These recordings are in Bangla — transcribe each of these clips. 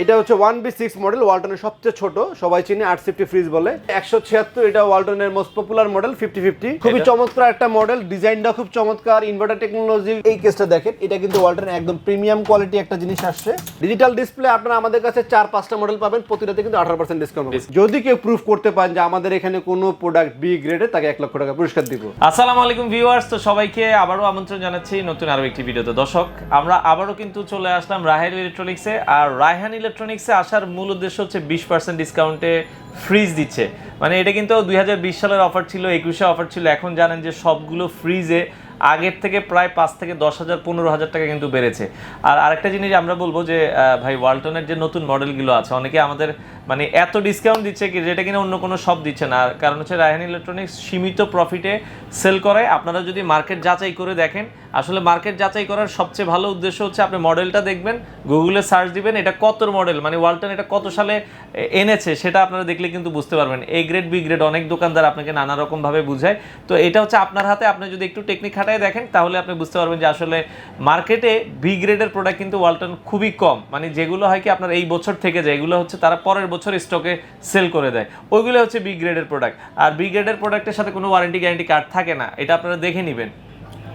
এটা হচ্ছে 1B6 মডেল, ওয়ালটনের সবচেয়ে ছোট, সবাই চিনে 850 ফ্রিজ বলে। 176, এটা ওয়ালটনের মোস্ট পপুলার মডেল 5050। খুবই চমৎকার একটা মডেল, ডিজাইনটা খুব চমৎকার, ইনভার্টার টেকনোলজি। এই কেসটা দেখেন, এটা কিন্তু ওয়ালটনের একদম প্রিমিয়াম কোয়ালিটি একটা জিনিস আসছে। ডিজিটাল ডিসপ্লে আপনারা আমাদের কাছে 4-5টা মডেল পাবেন, প্রতিটাতে কিন্তু 18% ডিসকাউন্ট পাবেন। যদি কেউ প্রুফ করতে পারেন যে আমাদের এখানে কোনো প্রোডাক্ট বি গ্রেডে, তাকে 1 লক্ষ টাকা পুরস্কার দিব। আসসালামু আলাইকুম ভিউয়ার্স, তো সবাইকে আবারও আমন্ত্রণ জানাচ্ছি নতুন আরো একটি ভিডিওতে। দর্শক, আমরা আবারও কিন্তু চলে আসলাম রায়হান ইলেকট্রনিক্সে। আর রায়হান ইলেকট্রনিক্সে আসার মূল উদ্দেশ্য হচ্ছে 20% ডিসকাউন্টে ফ্রিজ দিচ্ছে। মানে এটা কিন্তু 2020 সালের অফার ছিল, 21-এ অফার ছিল। এখন জানেন যে সবগুলো ফ্রিজে আগের থেকে প্রায় 5 থেকে 10,000 15,000 টাকা কিন্তু বেড়েছে। আর আরেকটা জিনিস আমরা বলবো যে ভাই, ওয়ালটনের যে নতুন মডেলগুলো আছে, অনেকে আমাদের মানে এত ডিসকাউন্ট দিচ্ছে কি যেটা কিনা অন্য কোনো শপ দিচ্ছে না। আর কারণ হচ্ছে রায়হান ইলেকট্রনিক্স সীমিত প্রফিটে সেল করে। আপনারা যদি মার্কেট যাচাই করে দেখেন, আসলে মার্কেট যাচাই করার সবচেয়ে ভালো উদ্দেশ্য হচ্ছে আপনি মডেলটা দেখবেন, গুগলে সার্চ দিবেন, এটা কত মডেল, মানে ওয়ালটন এটা কত সালে এনেছে সেটা আপনারা দেখলে কিন্তু বুঝতে পারবেন। এ গ্রেড বি গ্রেড অনেক দোকানদার আপনাকে নানা রকমভাবে বুঝায়। তো এটা হচ্ছে আপনার হাতে, আপনি যদি একটু টেকনিক খাটায় দেখেন তাহলে আপনি বুঝতে পারবেন যে আসলে মার্কেটে বি গ্রেডের প্রোডাক্ট কিন্তু ওয়ালটন খুবই কম, মানে যেগুলো হয় কি আপনার এই বছর থেকে যায়, এগুলো হচ্ছে তারা পরের বছর স্টকে সেল করে দেয়, ওইগুলো হচ্ছে বি গ্রেডের প্রোডাক্ট। আর বি গ্রেডের প্রোডাক্টের সাথে কোনো ওয়ারেন্টি গ্যারান্টি কার্ড থাকে না, এটা আপনারা দেখে নেবেন।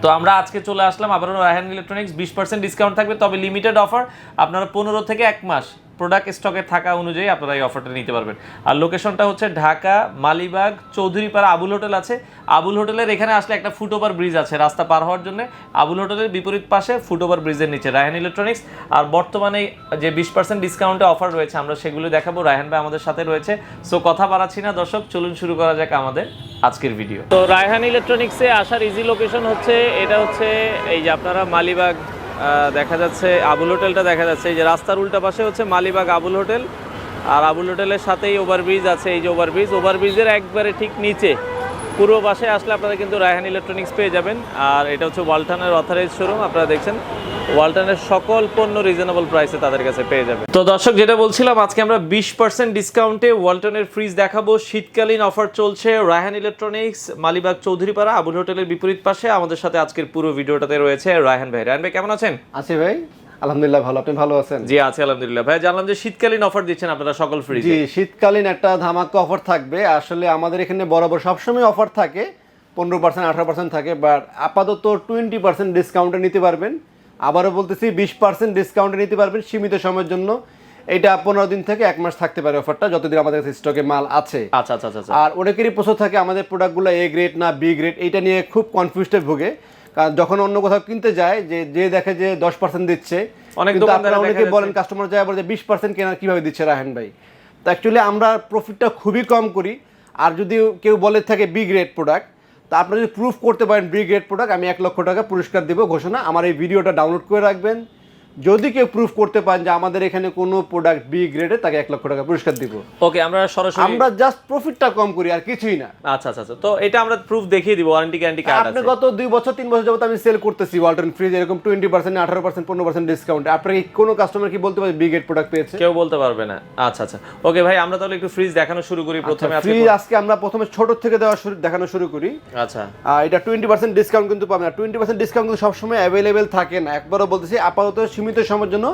তো আমরা আজকে চলে আসলাম আবারও রায়হান ইলেকট্রনিক্স। 20% ডিসকাউন্ট থাকবে, তবে লিমিটেড অফার। আপনারা 15 থেকে 1 মাস প্রোডাক্ট স্টকে থাকা অনুযায়ী আপনারা এই অফারটা নিতে পারবেন। আর লোকেশনটা হচ্ছে ঢাকা মালিবাগ চৌধুরীপাড়া আবুল হোটেল আছে। আবুল হোটেলের এখানে আসলে একটা ফুটওভার ব্রিজ আছে রাস্তা পার হওয়ার জন্য। আবুল হোটেলের বিপরীত পাশে ফুটওভার ব্রিজের নিচে রায়হান ইলেকট্রনিক্স। আর বর্তমানে যে 20% ডিসকাউন্টে অফার রয়েছে আমরা সেগুলো দেখাবো। রায়হান ভাই আমাদের সাথে রয়েছে। সো কথা বাড়াচ্ছি না দর্শক, চলুন শুরু করা যাক আমাদের আজকের ভিডিও। তো রায়হান ইলেকট্রনিক্সে আসার ইজি লোকেশন হচ্ছে, এটা হচ্ছে এই যে আপনারা মালিবাগ দেখা যাচ্ছে, আবুল হোটেলটা দেখা যাচ্ছে, এই যে রাস্তার উল্টা পাশে হচ্ছে মালিবাগ আবুল হোটেল। আর আবুল হোটেলের সাথেই ওভারব্রিজ আছে, এই যে ওভারব্রিজের একবারে ঠিক নিচে পূর্ব পাশে আসলে আপনারা কিন্তু রায়হান ইলেকট্রনিক্স পেয়ে যাবেন। আর এটা হচ্ছে ওয়ালটনের অথরাইজ শোরুম। আপনারা দেখছেন ওয়ালটনের সকল পণ্য রিজনেবল প্রাইসে তাদের কাছে পেয়ে যাবেন। তো দর্শক, যেটা বলছিলাম, আজকে আমরা 20% ডিসকাউন্টে ওয়ালটনের ফ্রিজ দেখাবো। শীতকালীন অফার চলছে রায়হান ইলেকট্রনিক্স, মালিবাগ চৌধুরীপাড়া আবুল হোটেলের বিপরীত পাশে। আমাদের সাথে আজকের পুরো ভিডিওটাতে রয়েছে রায়হান ভাই। রায়হান ভাই কেমন আছেন? আছি ভাই, আলহামদুলিল্লাহ ভালো। আপনি ভালো আছেন? জি আছি আলহামদুলিল্লাহ। ভাই, জানলাম যে শীতকালীন অফার দিচ্ছেন আপনারা সকল ফ্রিজে। জি, শীতকালীন একটা ধামাকা অফার থাকবে। আসলে আমাদের এখানে বরাবর সবসময় অফার থাকে, 15% 18% থাকে, বাট আপাতত 20% ডিসকাউন্টে নিতে পারবেন। আবারও বলতেছি 20% ডিসকাউন্টে নিতে পারবেন সীমিত সময়ের জন্য। এটা 15 দিন থেকে 1 মাস থাকতে পারে অফারটা, যতদিন আমাদের কাছে স্টকে মাল আছে। আচ্ছা আচ্ছা আচ্ছা। আর অনেকেরই প্রশ্ন থাকে আমাদের প্রোডাক্টগুলো এ গ্রেড না বি গ্রেড, এইটা নিয়ে খুব কনফিউজডে ভোগে। কারণ যখন অন্য কোথাও কিনতে যায়, যে দেখে যে 10% দিচ্ছে, কিন্তু আপনারা অনেকে বলেন, কাস্টমার যায় বলে 20% কেনার কীভাবে দিচ্ছে রায়হান ভাই। তো অ্যাকচুয়ালি আমরা প্রফিটটা খুবই কম করি। আর যদি কেউ বলে থাকে বি গ্রেড প্রোডাক্ট, তা আপনারা যদি প্রুফ করতে পারেন বি গ্রেড প্রোডাক্ট, আমি 1 লক্ষ টাকা পুরস্কার দেবো ঘোষণা। আমার এই ভিডিওটা ডাউনলোড করে রাখবেন। যদি কেউ প্রুফ করতে পারেন যে আমাদের এখানে কোনো প্রোডাক্ট বি গ্রেডে, তাকে 1 লক্ষ টাকা পুরস্কার দিব। ওকে, আমরা সরাসরি আমরা জাস্ট প্রফিটটা কম করি আর কিছুই না। আচ্ছা আচ্ছা। তো এটা আমরা প্রুফ দেখিয়ে দিব, ওয়ারেন্টি গ্যারান্টি কার্ড আছে। আপনি গত 2 বছর 3 বছর যাবত আমি সেল করতেছি ওয়ালটন ফ্রিজ এরকম 20% 18% 15% ডিসকাউন্ট। আপনাকে কোনো কাস্টমার কি বলতে পারে বি গ্রেড প্রোডাক্ট পেয়েছে? কেউ বলতে পারবে না। আচ্ছা আচ্ছা, ওকে ভাই, আমরা তাহলে একটু ফ্রিজ দেখানো শুরু করি প্রথমে। আজকে আমরা প্রথমে ছোট থেকে দেখানো শুরু করি। আচ্ছা, এটা 20% ডিসকাউন্ট কিন্তু পাবেন না। 20% ডিসকাউন্ট কিন্তু সবসময় অ্যাভেলেবেল থাকে না। একবারও বলতেছি, আপাতত সীমিত সময়ের জন্য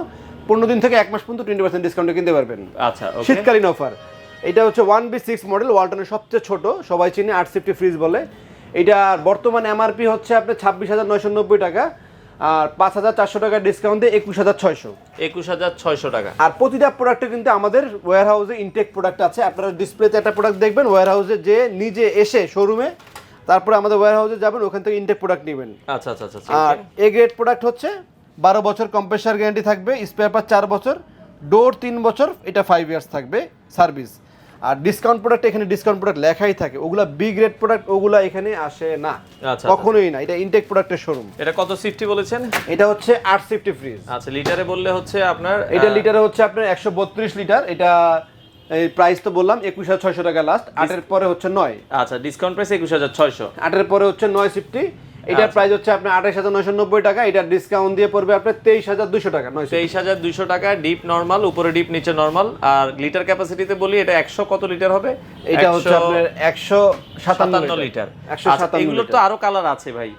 15 দিন থেকে 1 মাস পর্যন্ত 20% ডিসকাউন্টে কিনতে পারবেন। আচ্ছা, শীতকালীন অফার। এটা হচ্ছে 1B6 মডেল, ওয়ালটনের সবচেয়ে ছোট, সবাই চিনে 850 ফ্রিজ বলে। এটা বর্তমান এমআরপি হচ্ছে আপনার 26,990 টাকা। আর 5,400 টাকা ডিসকাউন্ট দিয়ে 21,600 টাকা। আর প্রতিটা প্রোডাক্টে কিন্তু আমাদের ওয়্যার হাউসে ইনটেক প্রোডাক্ট আছে। আপনারা ডিসপ্লেতে একটা প্রোডাক্ট দেখবেন, ওয়্যার হাউসে যে নিজে এসে শোরুমে, তারপরে আমাদের ওয়্যার হাউসে যাবেন, ওখান থেকে ইনটেক প্রোডাক্ট নেবেন। আচ্ছা আচ্ছা আচ্ছা। আর এ গ্রেড প্রোডাক্ট হচ্ছে 12 বছর কম্প্রেসার গ্যারান্টি থাকবে, স্পেয়ার পার্ট 4 বছর, ডোর 3 বছর, এটা 5 ইয়ার্স থাকবে সার্ভিস। আর ডিসকাউন্ট প্রোডাক্ট, এখানে ডিসকাউন্ট প্রোডাক্ট লেখাই থাকে, ওগুলা বি গ্রেড প্রোডাক্ট, ওগুলা এখানে আসে না, কখনোই না। এটা ইনটেক প্রোডাক্টের শোরুম। এটা কত সিফটি বলেছেন? এটা হচ্ছে 850 ফ্রিজ। আচ্ছা, লিটারে বললে হচ্ছে আপনার, এটা লিটারে হচ্ছে আপনার 132 লিটার। এটা এই প্রাইস তো বললাম 21,600 টাকা লাস্ট। 8 এর পরে হচ্ছে 9। আচ্ছা, ডিসকাউন্ট প্রাইস 21,600। 8 এর পরে হচ্ছে 9 সিফটি। এটার প্রাইস হচ্ছে আপনার 28,990 টাকা। এটা ডিসকাউন্ট দিয়ে পড়বে আপনার 23,200 টাকা। 23,200 টাকা। ডিপ নরমাল, উপরে ডিপ নিচে নরমাল। আর লিটার ক্যাপাসিটিতে বলি এটা 100 কত লিটার হবে? এটা হচ্ছে আপনার 157 লিটার। 157। এগুলো তো আরো কালার আছে ভাই।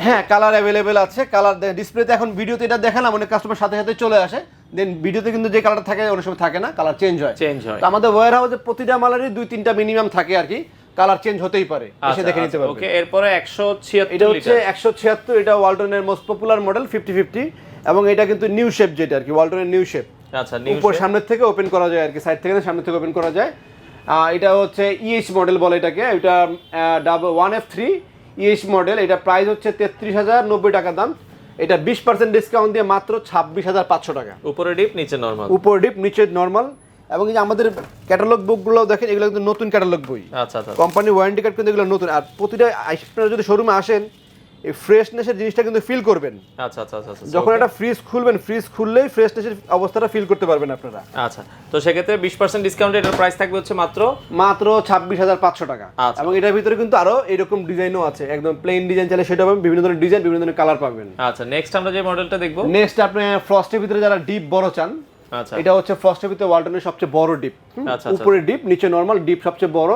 হ্যাঁ, কালার অ্যাভেলেবেল আছে। কালার ডিসপ্লেতে এখন ভিডিওতে এটা দেখালাম, অনেক কাস্টমার সাথে সাথে চলে আসে, দেন ভিডিওতে কিন্তু যে কালারটা থাকে অনেক সময় থাকে না, কালার চেঞ্জ হয়। হয়। তো আমাদের ওয়্যার হাউসে প্রতিটা মালেরই 2-3টা মিনিমাম থাকে আর কি, কালার চেঞ্জ হতেই পারে, এসে দেখে নিতে পারবেন। ওকে, এরপরে 176 এটা হচ্ছে 176, এটা ওয়ালটনের মোস্ট পপুলার মডেল 5050, এবং এটা কিন্তু নিউ শেপ যেটা আর কি, ওয়ালটনের নিউ শেপ। আচ্ছা, নিউ উপর সামনের থেকে ওপেন করা যায় আর কি, সাইড থেকে না সামনে থেকে ওপেন করা যায়। এটা হচ্ছে ইএইচ মডেল বলে এটাকে, এটা 1F3 ইএইচ মডেল। এটা প্রাইস হচ্ছে 33,090 টাকা দাম। এটা 20% ডিসকাউন্ট দিয়ে মাত্র 26,500 টাকা। উপরে ডিপ নিচে নরমাল, উপর ডিপ নিচে নরমাল। এবং এই যে আমাদের ক্যাটালগ বুকগুলো দেখেন, এগুলো কিন্তু নতুন ক্যাটালগ বই। আচ্ছা, কোম্পানি ওয়ারেন্টি কার্ড কিন্তু এগুলো নতুন। আর প্রতিটা আপনারা যদি শোরুমে আসেন, এই ফ্রেশনেসের জিনিসটা কিন্তু ফিল করবেন। আচ্ছা। যখন একটা ফ্রিজ খুলবেন, ফ্রিজ খুললেই ফ্রেশনেসের অবস্থাটা ফিল করতে পারবেন আপনারা। আচ্ছা, তো সেক্ষেত্রে 20% ডিসকাউন্টে এটার প্রাইস থাকবে হচ্ছে মাত্র 26,500 টাকা। এবং এটার ভিতরে কিন্তু আরো এরকম ডিজাইনও আছে, একদম প্লেন ডিজাইন চাইলে সেটা পাবেন, বিভিন্ন ধরনের ডিজাইন, বিভিন্ন ধরনের কালার পাবেন। আচ্ছা, নেক্সট আমরা যে মডেলটা দেখবো, নেক্সট আপনি ফ্রস্টের ভিতরে যারা ডিপ বড় চান, আচ্ছা, এটা হচ্ছে ফ্রস্টের ভিতরে ওয়ালটনের সবচেয়ে বড় ডিপ। আচ্ছা, উপরে ডিপ নিচে নরমাল, ডিপ সবচেয়ে বড়।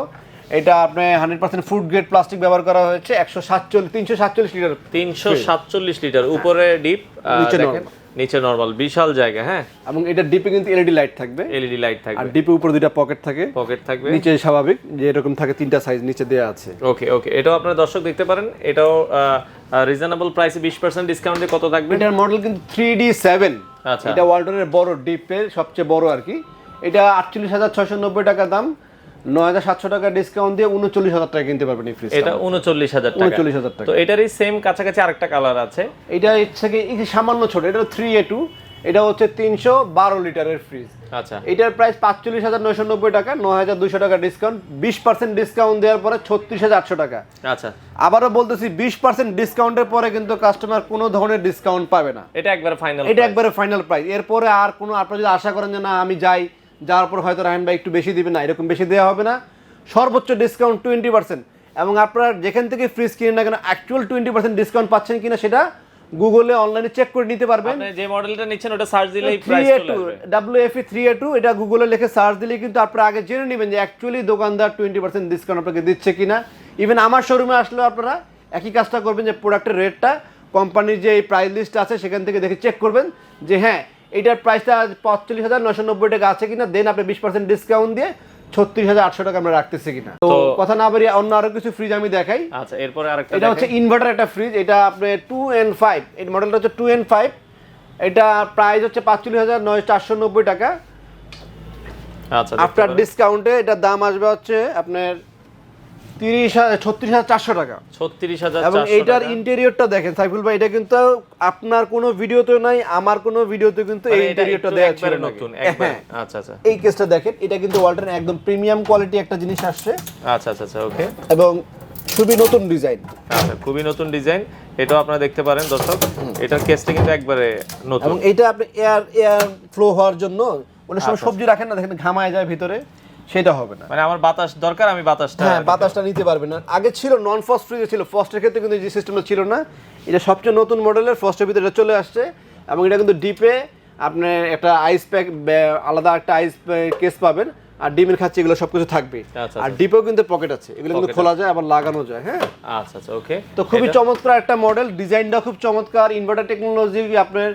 এটা আপনি 100% ফুড গ্রেড প্লাস্টিক ব্যবহার করা হয়েছে। 347 লিটার, 347 লিটার উপরে ডিপ, নিচে নরমাল, বিশাল জায়গা। হ্যাঁ, এবং এটা ডিপে কিন্তু এলইডি লাইট থাকবে, এলইডি লাইট থাকবে, আর ডিপে উপরে দুইটা পকেট থাকবে, নিচে স্বাভাবিক যে এরকম থাকে, 3টা সাইজ নিচে দেয়া আছে। ওকে, এটাও আপনারা দর্শক দেখতে পারেন। এটাও রিজনেবল প্রাইসে 20% ডিসকাউন্টে কত থাকবে? এটার মডেল কিন্তু 3D7। আচ্ছা, এটা ওয়ালটনের বড় ডিপের সবচেয়ে বড় আর কি। এটা 48,690 টাকা দাম, 9,700 টাকা ডিসকাউন্ট দিয়ে 39,000 টাকা কিনতে পারবেন এই ফ্রিজটা। এটা 39,000 টাকা। তো এটারই সেম কাছাকাছি আরেকটা কালার আছে, এটা হচ্ছে কি সামান্য ছোট, এটা 3A2, এটা হচ্ছে 312 লিটারের ফ্রিজ। আচ্ছা, এটার প্রাইস 45,990 টাকা, 9,200 টাকা ডিসকাউন্ট, 20% ডিসকাউন্ট দেওয়ার পরে 36,800 টাকা। আচ্ছা, আবারও বলতেছি 20% ডিসকাউন্টের পরে কিন্তু কাস্টমার কোনো ধরনের ডিসকাউন্ট পাবে না। এটা একবারে ফাইনাল, এটা একবারে ফাইনাল প্রাইস। এরপরে আর কোনো আপনারা যদি আশা করেন যে না আমি যাওয়ার পর হয়তো রায়হান ভাই একটু বেশি দিবেন, না, এরকম বেশি দেওয়া হবে না। সর্বোচ্চ ডিসকাউন্ট 20%। এবং আপনারা যেখান থেকে ফ্রিজ কিনেন না কেন, অ্যাকচুয়াল 20% ডিসকাউন্ট পাচ্ছেন কিনা সেটা গুগলে অনলাইনে চেক করে নিতে পারবেন। আপনি যে মডেলটা নিচ্ছেন ওটা সার্চ দিলেই প্রাইস চলে আসবে। WFE 3A2, এটা গুগলে লিখে সার্চ দিলেই কিন্তু আপনারা আগে জেনে নেবেন যে অ্যাকচুয়ালি দোকানদার 20% ডিসকাউন্ট আপনাকে দিচ্ছে কিনা। ইভেন আমার শোরুমে আসলেও আপনারা একই কাজটা করবেন, যে প্রোডাক্টের রেটটা কোম্পানির যে প্রাইস লিস্ট আছে সেখান থেকে দেখে চেক করবেন যে হ্যাঁ এটার প্রাইসটা 45,990 টাকা আছে কিনা, দেন আপনি 20% ডিসকাউন্ট দিয়ে 36,800 টাকা আমরা রাখতেছি কিনা। তো কথা না বাড়িয়ে অন্য আরো কিছু ফ্রিজ আমি দেখাই। আচ্ছা, এরপরে আরেকটা, এটা হচ্ছে ইনভার্টার একটা ফ্রিজ। এটা আপনি 2N5, এই মডেলটা হচ্ছে 2N5। এটা প্রাইস হচ্ছে 45,490 টাকা। আচ্ছা, আফটার ডিসকাউন্টে এটার দাম আসবে হচ্ছে আপনার 36,400 টাকা। 36,400। এবং এইটার ইন্টেরিয়রটা দেখেন সাইফুল ভাই, এটা কিন্তু আপনার কোনো ভিডিওতে নাই, আমার কোনো ভিডিওতে কিন্তু এই ইন্টেরিয়রটা দেয়া ছিল নতুন একবার। আচ্ছা, এই কেসটা দেখেন, এটা কিন্তু ওয়ালটন একদম প্রিমিয়াম কোয়ালিটি একটা জিনিস আসছে। আচ্ছা, ওকে। এবং খুবই নতুন ডিজাইন। আচ্ছা, খুবই নতুন ডিজাইন। এটাও আপনারা দেখতে পারেন দর্শক, এটার কেসটা কিন্তু একবারে নতুন। এবং এটা আপনি এয়ার ফ্লো হওয়ার জন্য অনেক সময় সবজি রাখেন না, দেখেন ঘামায় যায় ভিতরে, সেটা হবে না। মানে আমার বাতাস দরকার, আমি বাতাসটা, হ্যাঁ, বাতাসটা নিতে পারবেন না। আগে ছিল নন ফ্রস্ট ফ্রিজে ছিল, ফ্রস্টের ক্ষেত্রে কিন্তু এই সিস্টেমটা ছিল না। এটা সবচেয়ে নতুন মডেলের, ফ্রস্টের ভিতরে চলে আসছে। এবং এটা কিন্তু ডিপে আপনি একটা আইস প্যাক, আলাদা একটা আইস কেস পাবেন, আর ডিমের খাচ্ছি এগুলো সবকিছু থাকবে। আর ডিপেও কিন্তু পকেট আছে, এগুলো কিন্তু খোলা যায় আবার লাগানো যায়। হ্যাঁ, আচ্ছা, ওকে। তো খুবই চমৎকার একটা মডেল, ডিজাইনটা খুব চমৎকার। ইনভার্টার টেকনোলজি, আপনার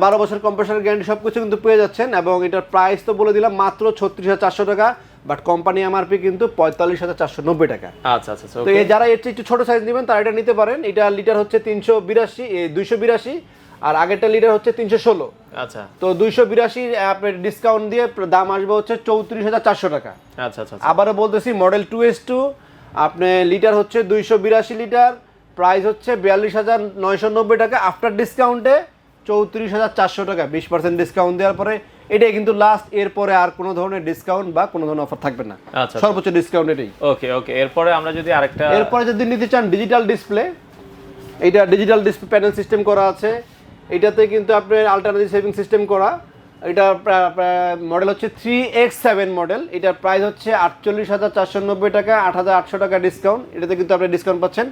12 বছর কম্প্রেসার গ্যারান্টি সবকিছু কিন্তু পেয়ে যাচ্ছেন। এবং এটার প্রাইস তো বলে দিলাম মাত্র 36,400 টাকা, বাট কোম্পানি এমআরপি কিন্তু 45,490 টাকা। আচ্ছা, তো যারা এর চেয়ে একটু ছোট সাইজ নেবেন তারা এটা নিতে পারেন। এটা লিটার হচ্ছে 282, আর আগেরটা লিটার হচ্ছে 316। আচ্ছা, তো 282 আপনার ডিসকাউন্ট দিয়ে দাম আসবে হচ্ছে 34,400 টাকা। আচ্ছা, আবারও বলতেছি, মডেল 2S2, আপনি লিটার হচ্ছে 282 লিটার, প্রাইস হচ্ছে 42,990 টাকা। আফটার ডিসকাউন্টে 34,400 টাকা, 20% ডিসকাউন্ট দেওয়ার পরে এটাই কিন্তু লাস্ট। এরপরে আর কোনো ধরনের ডিসকাউন্ট বা কোনো ধরনের অফার থাকবে না। আচ্ছা, সর্বোচ্চ ডিসকাউন্ট এটাই। ওকে। এরপরে আমরা যদি আরেকটা, এরপরে যদি নিতে চান ডিজিটাল ডিসপ্লে, এটা ডিজিটাল ডিসপ্লে প্যানেল সিস্টেম করা আছে। এটাতে কিন্তু আপনার আল্টারনেটিভ সেভিং সিস্টেম করা। এটা মডেল হচ্ছে 3X7 মডেল। এটার প্রাইস হচ্ছে 48,490 টাকা, 8,800 টাকা ডিসকাউন্ট। এটাতে কিন্তু আপনি ডিসকাউন্ট পাচ্ছেন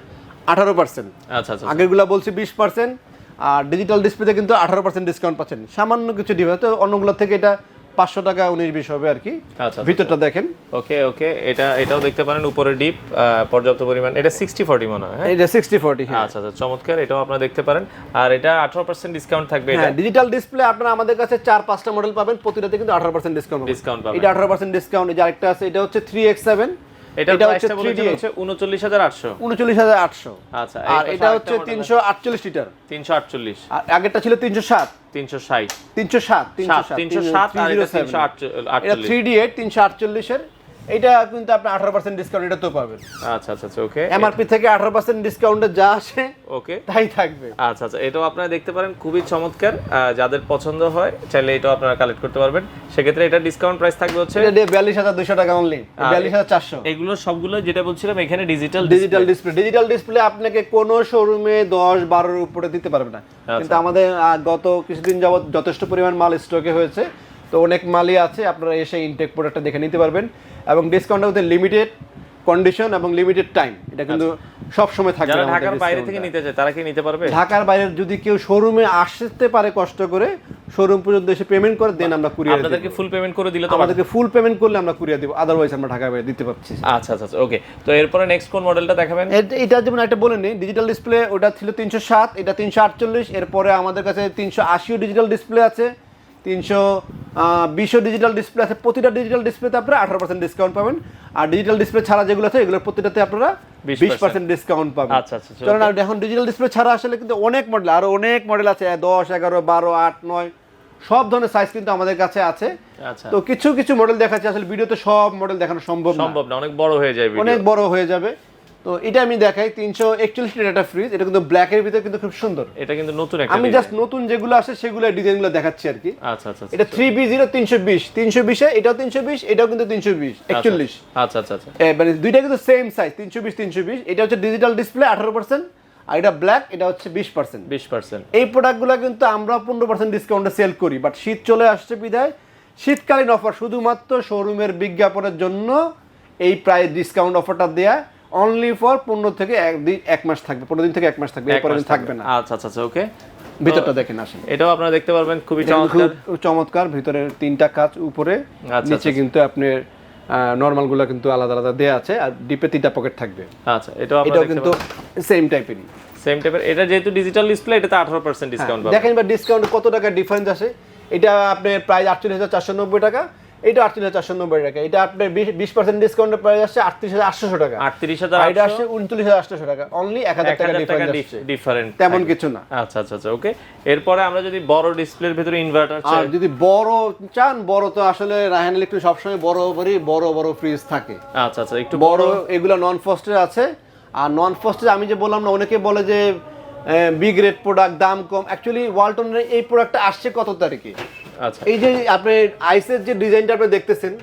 18%। আচ্ছা, আগেরগুলো বলছি 20%, আর ডিজিটাল ডিসপ্লেতে কিন্তু 18% ডিসকাউন্ট পাচ্ছেন। সামান্য কিছু ডিভাইস, তো অন্যগুলোর থেকে এটা 500 টাকা 19-20 হবে আর কি। আচ্ছা, ভিতরটা দেখেন। ওকে ওকে, এটাও দেখতে পারেন, উপরে ডিপ পর্যাপ্ত পরিমাণ। এটা 60-40 মনে হয়, হ্যাঁ এটা 60-40। আচ্ছা আচ্ছা, চমৎকার, এটাও আপনারা দেখতে পারেন। আর এটা 18% ডিসকাউন্ট থাকবে। এটা ডিজিটাল ডিসপ্লে আপনারা আমাদের কাছে 4-5টা মডেল পাবেন, প্রতিটাতে কিন্তু 18% ডিসকাউন্ট পাবেন। এটা 18% ডিসকাউন্ট। এই যে আরেকটা আছে, এটা হচ্ছে 3x7, এটা প্রাইসটা বলেছে হচ্ছে 39800। 39800। আচ্ছা, আর এটা হচ্ছে 348 লিটার। 348। আর আগেরটা ছিল 360। 360 আর এটা 348। এটা 3D8 348 এর। এটা কিন্তু আপনি 18% ডিসকাউন্ট এটা তো পাবেন। আচ্ছা আচ্ছা আচ্ছা, ওকে। এমআরপি থেকে 18% ডিসকাউন্টে যা আসে ওকে তাই থাকবে। আচ্ছা আচ্ছা, এটাও আপনারা দেখতে পারেন, খুবই চমৎকার। যাদের পছন্দ হয় চাইলে এটাও আপনারা কালেক্ট করতে পারবেন। সেক্ষেত্রে এটা ডিসকাউন্ট প্রাইস থাকবে হচ্ছে এটা 42200 টাকা অনলি, 42400। এগুলো সবগুলো যেটা বলছিলাম এখানে ডিজিটাল ডিসপ্লে আপনাকে কোন শোরুমে 10-12 এর উপরে দিতে পারবে না, কিন্তু আমাদের গত কিছুদিন যাবত যথেষ্ট পরিমাণ মাল স্টকে হয়েছে, তো অনেক মালই আছে, আপনারা এসে ইনটেক প্রোডাক্টটা দেখে নিতে পারবেন। এবং ডিসকাউন্টের মধ্যে লিমিটেড কন্ডিশন এবং লিমিটেড টাইম, এটা কিন্তু সব সময় থাকবে। যারা ঢাকার বাইরে থেকে নিতে চায় তারা কি নিতে পারবে? ঢাকার বাইরে যদি কেউ শোরুমে আসতে পারে কষ্ট করে, শোরুম পর্যন্ত এসে পেমেন্ট করে দেন, আমরা কুরিয়ার দিই। আপনাদেরকে ফুল পেমেন্ট করে দিলে তো আমাদেরকে ফুল পেমেন্ট করলে আমরা কুরিয়ার দিব, আদারওয়াইজ আমরা ঢাকার বাইরে দিতে পারছি। আচ্ছা আচ্ছা ওকে। তো এরপরে নেক্সট কোন মডেলটা দেখাবেন? এটা যেমন একটা বলে নেই, ডিজিটাল ডিসপ্লে ওটা ছিল 307, এটা 348। এরপরে আমাদের কাছে 380 ডিজিটাল ডিসপ্লে আছে, 320 ডিজিটাল ডিসপ্লে আছে। প্রতিটা ডিজিটাল ডিসপ্লেতে আপনারা 18% ডিসকাউন্ট পাবেন। আর ডিজিটাল ডিসপ্লে ছাড়া যেগুলো আছে এগুলোর প্রতিটাতে আপনারা 20% ডিসকাউন্ট পাবেন। আচ্ছা আচ্ছা, কারণ এখন ডিজিটাল ডিসপ্লে ছাড়া আসলে কিন্তু অনেক মডেল, আরো অনেক মডেল আছে, 10, 11, 12, 8, 9 সব ধরনের সাইজ কিন্তু আমাদের কাছে আছে। আচ্ছা, তো কিছু কিছু মডেল দেখাচ্ছি, আসলে ভিডিওতে সব মডেল দেখানো সম্ভব না, অনেক বড় হয়ে যায় ভিডিও, অনেক বড় হয়ে যাবে। তো এটা আমি দেখাই 341 লিটার একটা ফ্রিজ, এটা কিন্তু ব্ল্যাক এর ভিতরে কিন্তু খুব সুন্দর। এটা কিন্তু নতুন একটা, আমি জাস্ট নতুন যেগুলো আসে সেগুলো ডিজাইনগুলো দেখাচ্ছি আর কি। আচ্ছা আচ্ছা, এটা 3B0 320 এ এটাও 320, এটাও কিন্তু 320 41। আচ্ছা আচ্ছা আচ্ছা, মানে দুইটা কিন্তু সেম সাইজ, 320। এটা হচ্ছে ডিজিটাল ডিসপ্লে 18%, আর এটা ব্ল্যাক, এটা হচ্ছে 20%। এই প্রোডাক্টগুলো কিন্তু আমরা 15% ডিসকাউন্টে সেল করি, বাট শীত চলে আসছে বিধায় শীতকালীন অফার শুধুমাত্র শোরুমের বিজ্ঞাপনের জন্য এই প্রাইস ডিসকাউন্ট অফারটা দেয়া। অনলি ফর 15 থেকে 1 মাস থাকবে, 15 দিন থেকে 1 মাস থাকবে, এরপর থাকবে না। আচ্ছা আচ্ছা আচ্ছা, ওকে। ভিতরটা দেখেন আসেন, এটাও আপনারা দেখতে পারবেন, খুবই চমৎকার। ভিতরে 3টা কাচ, উপরে নিচে কিন্তু আপনি নরমাল গুলো কিন্তু আলাদা আলাদা দেয়া আছে, আর ডিপে 3টা পকেট থাকবে। আচ্ছা, এটাও কিন্তু সেম টাইপের। এটা যেহেতু ডিজিটাল ডিসপ্লে, এটাতে 18% ডিসকাউন্ট পাবেন। দেখেন বা ডিসকাউন্ট কত টাকা ডিফারেন্স আসে। এটা আপনার প্রাইস 48,490 টাকা, এটা 48,490 টাকা। এটা আপনার 20% ডিসকাউন্টের প্রাইস আসছে 38,800 টাকা। 38,800, এটা আসছে 39,800 টাকা। অনলি 1000 টাকা ডিফারেন্স, তেমন কিছু না। আচ্ছা আচ্ছা আচ্ছা, ওকে। এরপরে আমরা যদি বড় ডিসপ্লের ভিতরে ইনভার্টার চাই, আর যদি বড় চান, বড় তো আসলে রায়হান ইলেকট্রিক সবসময় বড় ফ্রিজ থাকে। আচ্ছা আচ্ছা, একটু বড় এগুলো নন ফ্রস্টের আছে। আর নন ফ্রস্টের আমি যে বললাম না, অনেকে বলে যে বি গ্রেড প্রোডাক্ট, দাম কম। অ্যাকচুয়ালি ওয়ালটনের এই প্রোডাক্টটা আসছে কত তারিখে? আচ্ছা, এই যে আপনি আইসের যে ডিজাইনটা আপনি দেখতেছেন,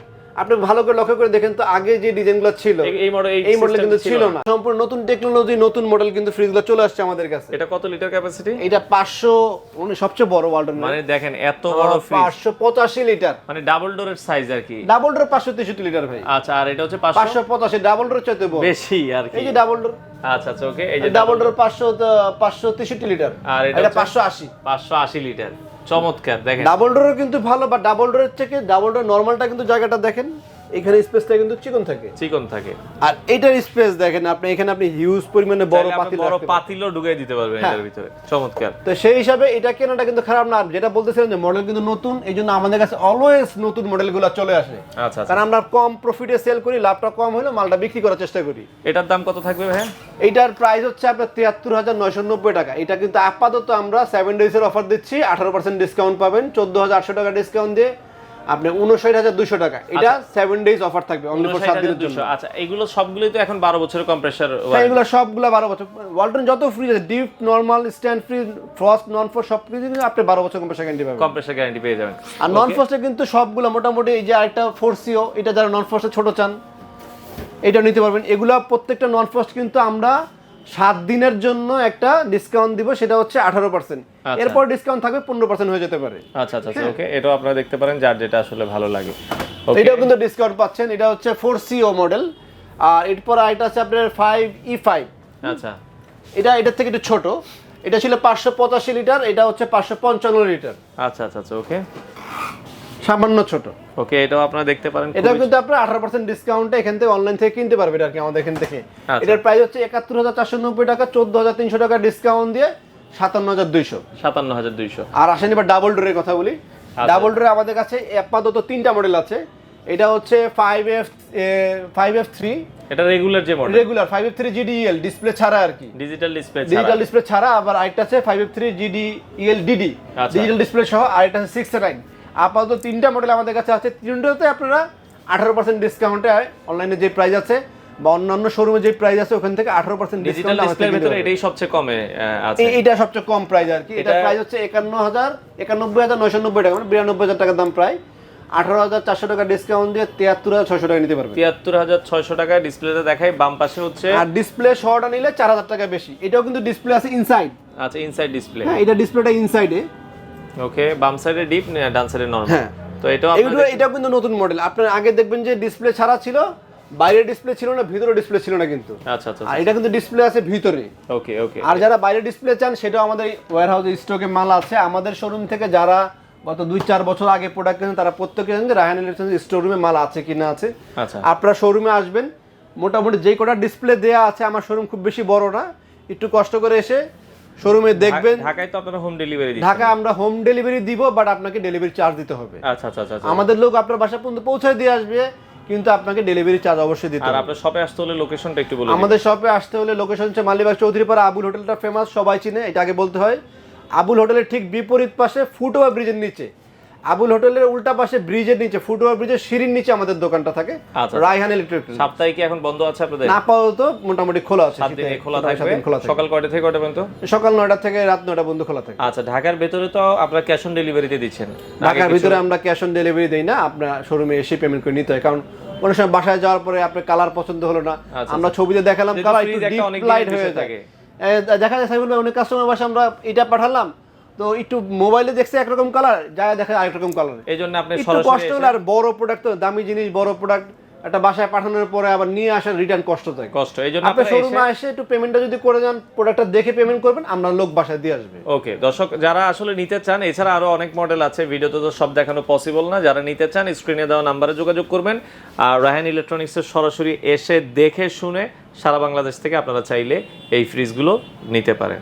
আপনি ভালো করে লক্ষ্য করে দেখেন তো, আগে যে ডিজাইনগুলো ছিল এই মডেল কিন্তু ছিল না। সম্পূর্ণ নতুন টেকনোলজি, নতুন মডেল কিন্তু ফ্রিজগুলো চলে আসছে আমাদের কাছে। এটা কত লিটার ক্যাপাসিটি? এটা 500, সবচেয়ে বড় ওয়ালটন। মানে দেখেন এত বড় ফ্রিজ, 585 লিটার, মানে ডাবল ডোরের সাইজ আর কি। ডাবল ডোর 563 লিটার ভাই। আচ্ছা, আর এটা হচ্ছে 585, ডাবল ডোর চাইতে বড়, বেশি আর কি। এই যে ডাবল ডোর। আচ্ছা আচ্ছা, ওকে। এই যে ডাবল ডোর 563 লিটার, আর এটা 580 লিটার। চমৎকার, দেখেন ডাবল ডোরও কিন্তু ভালো, বা ডাবল ডোরের থেকে ডাবল ডোর নরমালটা কিন্তু জায়গাটা দেখেন, এখানে স্পেসটা কিন্তু চিকন থাকে। আর এটার স্পেস দেখেন আপনি, এখানে আপনি হিউজ পরিমাণে বড় পাতিলও ঢুকিয়ে দিতে পারবেন এর ভিতরে। চমৎকার। তো সেই হিসাবে এটা কেনাটা কিন্তু খারাপ না। যেটা বলতেছিলেন যে মডেল কিন্তু নতুন, এইজন্য আমাদের কাছে অলওয়েজ নতুন মডেলগুলো চলে আসে। আচ্ছা, কারণ আমরা কম প্রফিটে সেল করি, লাভটা কম হলে মালটা বিক্রি করার চেষ্টা করি। এটার দাম কত থাকবে ভাই? এইটার প্রাইস হচ্ছে আপনার 73,990 টাকা। এটা কিন্তু আপাতত আমরা 7 ডেজ এর অফার দিচ্ছি, 18% ডিসকাউন্ট পাবেন। 14,800 টাকা ডিসকাউন্ট দিয়ে আপনি 59,200 টাকা। এটা 7 ডেজ অফার থাকবে, অনলি ফর 7 দিনের জন্য। আচ্ছা, এগুলো সবগুলোই তো এখন 12 বছরের কম্প্রেসর। হ্যাঁ, এগুলো সবগুলো 12 বছর। ওয়ালটন যত ফ্রিজ আছে, deep, normal, stand fridge, frost, নন ফ্রস্ট, সব ফ্রিজে কিন্তু আপনি 12 বছর কম্প্রেসর গ্যারান্টি পেয়ে যাবেন। আর নন ফ্রস্টে কিন্তু সবগুলো মোটামুটি, এই যে আরেকটা 4CO, এটা যারা নন ফ্রস্টে ছোট চান এটা নিতে পারবেন। এগুলা প্রত্যেকটা নন ফ্রস্ট কিন্তু আমরা 7 দিনের জন্য একটা ডিসকাউন্ট দিব, সেটা হচ্ছে 18%। এরপর ডিসকাউন্ট থাকবে 15% হয়ে যেতে পারে। আচ্ছা আচ্ছা, ওকে। এটাও আপনারা দেখতে পারেন, যার যেটা আসলে ভালো লাগে। এটাও কিন্তু ডিসকাউন্ট পাচ্ছেন। এটা হচ্ছে 4CO মডেল। আর এরপর এটা আছে আপনার 5E5। আচ্ছা, এটার থেকে একটু ছোট। এটা ছিল 585 লিটার, এটা হচ্ছে 555 লিটার। আচ্ছা আচ্ছা আচ্ছা, ওকে। সামান্য ছোট। ওকে, এটাও আপনারা দেখতে পারেন। এটা কিন্তু আপনারা 18% ডিসকাউন্টে এখান থেকে অনলাইন থেকে কিনতে পারবেন আর কি আমাদের এখান থেকে। এটার প্রাইস হচ্ছে 71490 টাকা, 14300 টাকা ডিসকাউন্ট দিয়ে 57200। 57200। আর আসেন এবার ডাবল ডোরের কথা বলি। ডাবল ডোরে আমাদের কাছে আপাতত 3টা মডেল আছে। এটা হচ্ছে 5F3, এটা রেগুলার যে model, regular 5F3 GDEL display ছাড়া আর কি, ডিজিটাল ডিসপ্লে ছাড়া। আবার আরেকটা আছে 5F3 GDEL DD digital display সহ, আর এটা আছে 609। আপাতত 3টা মডেল আমাদের কাছে আছে। তিনটাতে আপনারা 18% ডিসকাউন্টে অনলাইনে যে প্রাইস আছে বা অন্যান্য শোরুমে যে প্রাইস আছে ওখান থেকে 18% ডিজিটাল ডিসপ্লের ভিতরে এটাই সবচেয়ে কমে আছে। এটা সবচেয়ে কম প্রাইস আর কি। এটা প্রাইস হচ্ছে 91990 টাকা, মানে 92000 টাকা দাম প্রায়। 18400 টাকা ডিসকাউন্ট দিয়ে 73600 টাকা নিতে পারবেন। 73600 টাকা ডিসপ্লেতে দেখায়, বাম পাশে হচ্ছে। আর ডিসপ্লে শর্টটা নিলে 4000 টাকা বেশি। এটাও কিন্তু ডিসপ্লে আছে ইনসাইড। আচ্ছা, ইনসাইড ডিসপ্লে। হ্যাঁ, এটা ডিসপ্লেটা ইনসাইডে। ওকে, বাম সাইডে ডিপ, ডান সাইডে নরমাল। হ্যাঁ, তো এটাও কিন্তু নতুন মডেল। আপনারা আগে দেখবেন যে ডিসপ্লে ছাড়া ছিল, বাইরে ডিসপ্লে ছিল না, ভিতরে ডিসপ্লে ছিল না কিন্তু। আচ্ছা আচ্ছা। আর এটা কিন্তু ডিসপ্লে আছে ভিতরে। ওকে ওকে। আর যারা বাইরে ডিসপ্লে চান সেটাও আমাদের ওয়্যারহাউসে স্টকে মাল আছে। আমাদের শোরুম থেকে যারা গত 2-4 বছর আগে প্রোডাক্ট কিনেন তারা প্রত্যেকে জানেন যে রায়হান ইলেকট্রনিক্স স্টোর রুমে মাল আছে কিনা আছে। আচ্ছা, আপনারা শোরুমে আসবেন, মোটামুটি যেই কটা ডিসপ্লে দেয়া আছে, আমার শোরুম খুব বেশি বড় না, একটু কষ্ট করে এসে শোরুমে দেখবেন। ঢাকায় তো আপনারা হোম ডেলিভারি দিচ্ছেন? ঢাকা আমরা হোম ডেলিভারি দিব, বাট আপনাকে ডেলিভারি চার্জ দিতে হবে। আচ্ছা আচ্ছা আচ্ছা। আমাদের লোক আপনার বাসা পর্যন্ত পৌঁছে দিয়ে আসবে, কিন্তু আপনাকে ডেলিভারি চার্জ অবশ্যই দিতে হবে। আর আপনার শপে আসতে হলে লোকেশনটা একটু বলুন। আমাদের শপে আসতে হলে লোকেশন হচ্ছে মালিবাগ চৌধুরীপাড়া আবুল হোটেলটা ফেমাস, সবাই চিনে, এটা আগে বলতে হয়। আবুল হোটেলের ঠিক বিপরীত পাশে ফুটওভার ব্রিজের নিচে, আবুল হোটেলের উল্টা পাশে ব্রিজের নিচে, ফুটওভার ব্রিজের সিঁড়ির নিচে আমাদের দোকানটা থাকে, রায়হান ইলেকট্রিক। সপ্তাহে কি এখন বন্ধ আছে আপনাদের? না, আপাতত মোটামুটি খোলা আছে। 7 দিন খোলা থাকবে। সকাল কয়টা থেকে কয়টা পর্যন্ত? সকাল 9টা থেকে রাত 9টা পর্যন্ত খোলা থাকে। আচ্ছা, ঢাকার ভিতরে তো আপনারা ক্যাশ অন ডেলিভারিতে দিচ্ছেন? ঢাকার ভিতরে আমরা ক্যাশ অন ডেলিভারি দেই না, আপনার শোরুমে এসে পেমেন্ট করে নিতে হয়। কারণ অনেক সময় বাসায় যাওয়ার পরে আপনার কালার পছন্দ হলো না, আমরা ছবিতে দেখালাম কালার একটু ডিপ লাইট হয়ে যায়, দেখা যায় সাইফুল ভাই অনেক কাস্টমার বাসা আমরা এটা পাঠালাম, তো একটু মোবাইলে দেখছে একরকম কালার, যায় দেখা আরেক রকম কালার। এইজন্য আপনি একটু কষ্ট হলো। আর বড় প্রোডাক্ট তো, দামি জিনিস, বড় প্রোডাক্ট একটা বাসায় পাঠানোর পরে আবার নিয়ে আসার রিটার্ন কষ্ট থাকে, কষ্ট। এইজন্য আপনি শোরুমে এসে একটু পেমেন্টটা যদি করে যান, প্রোডাক্টটা দেখে পেমেন্ট করবেন, আমরা লোক বাসায় দিয়ে আসবে। ওকে দর্শক, যারা আসলে নিতে চান, এছাড়া আরো অনেক মডেল আছে, ভিডিওতে তো সব দেখানো পসিবল না। যারা নিতে চান স্ক্রিনে দেওয়া নাম্বারে যোগাযোগ করবেন। আর রায়হান ইলেকট্রনিক্সের সরাসরি এসে দেখে শুনে সারা বাংলাদেশ থেকে আপনারা চাইলে এই ফ্রিজগুলো নিতে পারেন।